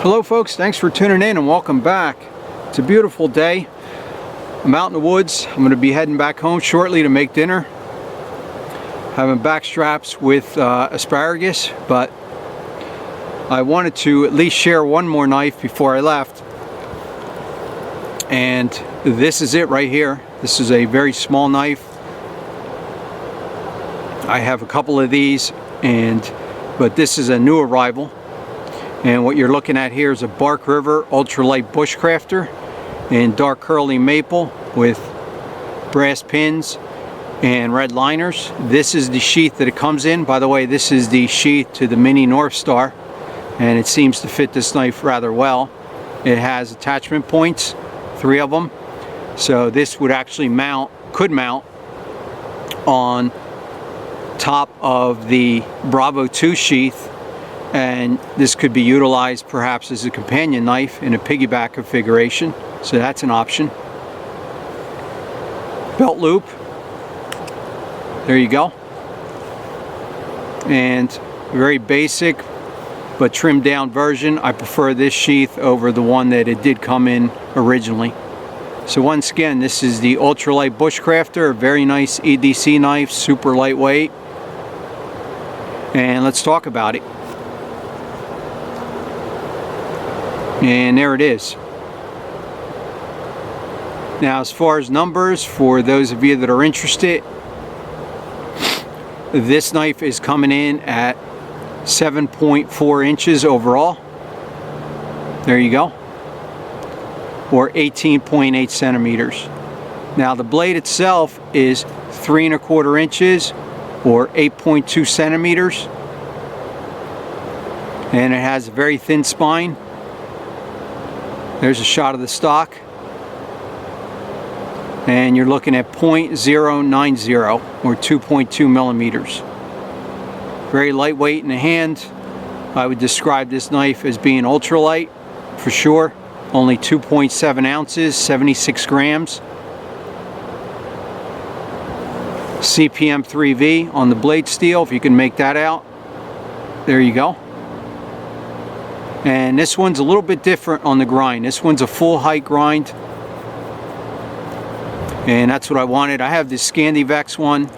Hello folks, thanks for tuning in and welcome back. It's a beautiful day. I'm out in the woods. I'm going to be heading back home shortly to make dinner. Having back straps with asparagus, but I wanted to at least share one more knife before I left. And this is it right here. This is a very small knife. I have a couple of these, but this is a new arrival. And what you're looking at here is a Bark River Ultra-Lite Bushcrafter in dark curly maple with brass pins and red liners. This is the sheath that it comes in. By the way, this is the sheath to the Mini North Star, and it seems to fit this knife rather well. It has attachment points, 3 of them. So this would actually could mount on top of the Bravo 2 sheath, and this could be utilized perhaps as a companion knife in a piggyback configuration, so that's an option. Belt loop, there you go, and very basic but trimmed down version. I prefer this sheath over the one that it did come in originally. So once again, this is the Ultralight Bushcrafter, a very nice EDC knife, super lightweight, and let's talk about it. And there it is. Now, as far as numbers, for those of you that are interested, this knife is coming in at 7.4 inches overall. There you go. Or 18.8 centimeters. Now, the blade itself is 3¼ inches or 8.2 centimeters. And it has a very thin spine. There's a shot of the stock, and you're looking at 0.090 or 2.2 millimeters. Very lightweight in the hand. I would describe this knife as being ultralight for sure. Only 2.7 ounces, 76 grams. CPM 3V on the blade steel, if you can make that out. There you go. And this one's a little bit different on the grind. This one's a full height grind, and that's what I wanted. I have this Scandivex one,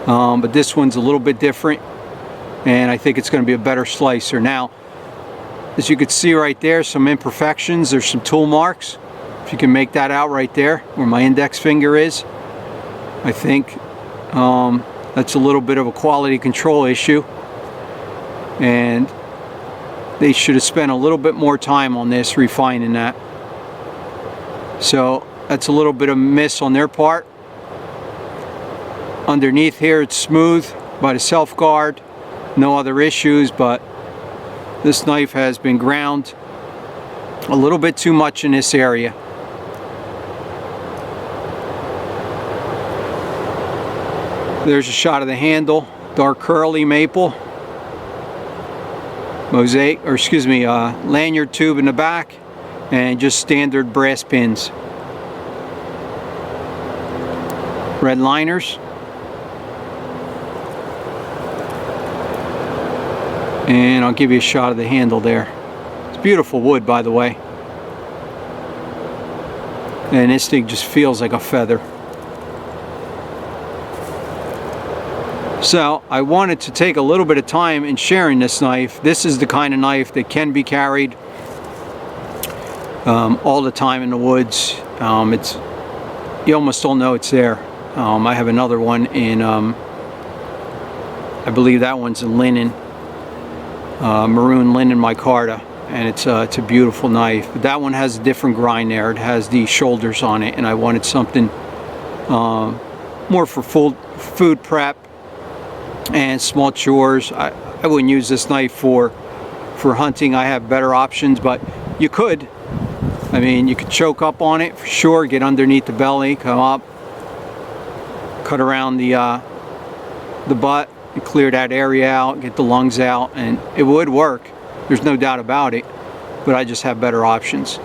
but this one's a little bit different, and I think it's going to be a better slicer. Now, as you can see right there, some imperfections. There's some tool marks. If you can make that out right there where my index finger is, I think that's a little bit of a quality control issue, and they should have spent a little bit more time on this, refining that. So that's a little bit of a miss on their part. Underneath here it's smooth by the self guard, no other issues, but this knife has been ground a little bit too much in this area. There's a shot of the handle, dark curly maple. Mosaic, or excuse me, lanyard tube in the back, and just standard brass pins. Red liners. And I'll give you a shot of the handle there. It's beautiful wood, by the way. And this thing just feels like a feather. So I wanted to take a little bit of time in sharing this knife. This is the kind of knife that can be carried all the time in the woods. You almost don't know it's there. I have another one in, I believe that one's in linen, maroon linen micarta, and it's a beautiful knife. But that one has a different grind there. It has the shoulders on it, and I wanted something more for full food prep and small chores. I wouldn't use this knife for hunting. I have better options, but you could. I mean, you could choke up on it for sure, get underneath the belly, come up, cut around the butt, and clear that area out, get the lungs out, and it would work. There's no doubt about it, but I just have better options.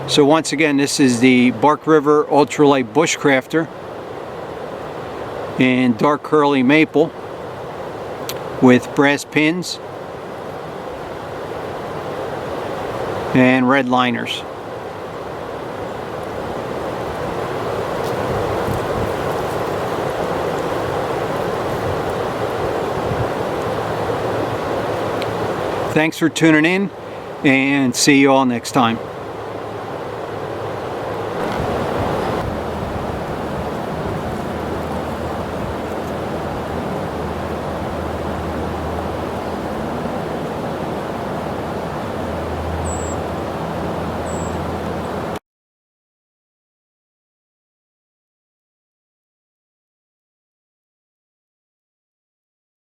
So once again, this is the Bark River Ultra-Lite Bushcrafter in dark curly maple with brass pins and red liners. Thanks for tuning in, and see you all next time.